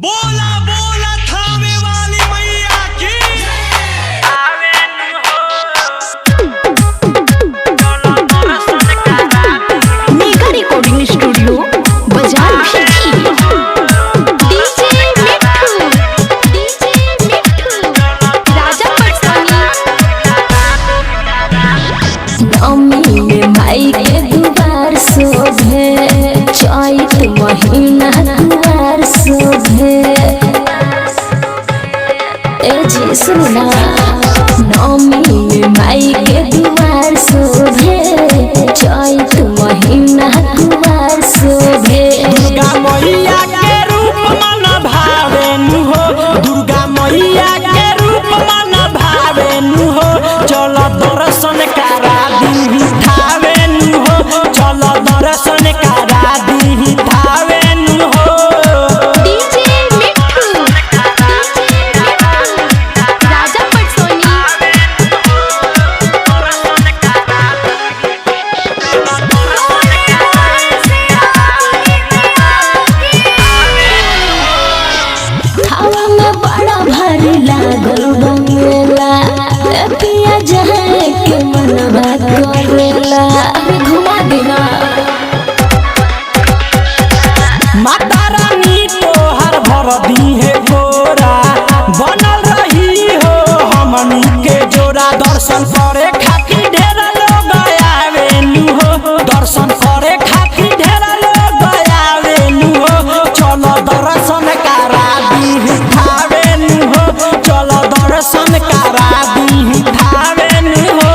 बोला बोला थामे वाली मैया की मेगा रिकॉर्डिंग स्टूडियो बाजार भिखी। डीजे मिट्ठू राजा पटसोनी। नवमी में माई के दुआर शोभे, चैत महीना दुआर शोभे। ए जी सुना, नवमी में माई के दुआर शोभे, चैत महीना दुआर शोभे। दुर्गा मैया के रूप मन भावेनु हो, दुर्गा मैया के रूप मन भावेनु हो। चलो दर्शन करा दी थावेनु हो, चलो दर्शन करा दी थावेनु हो। डीजे मिट्ठू राजा पटसोनी। हवा में बड़ा भारी लागल बंगला, पिया जहाँ के मनवा करेला। अभी घुमा देना माता रानी तोहर भर दी है गोरा, बनल रही हो हमनी के जोड़ा। दर्शन करे खातिर ढेर लोग आवेनु हो, दर्शन करे खातिर ढेर लोग आवेनु हो। चलो दर्शन करा दी थावेनु हो, चलो दर्शन करा दी थावेनु हो।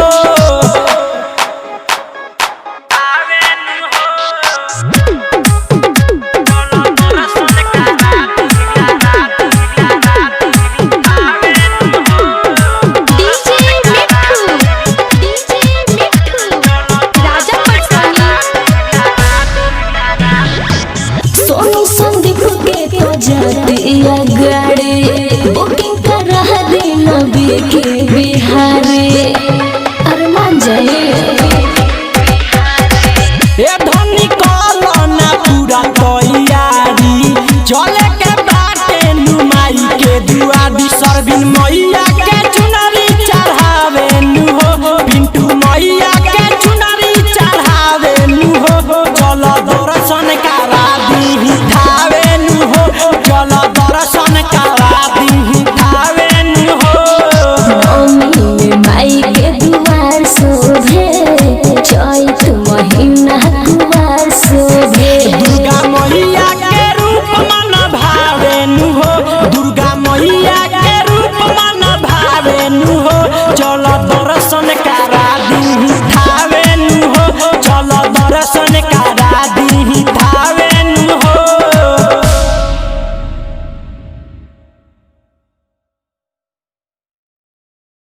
डीजे मिट्ठू राजा पटसोनी। सोनू संदीप के तो जातिया गाड़ी बुकिंग कर रहा दिन के बिहारी। अरमान जाए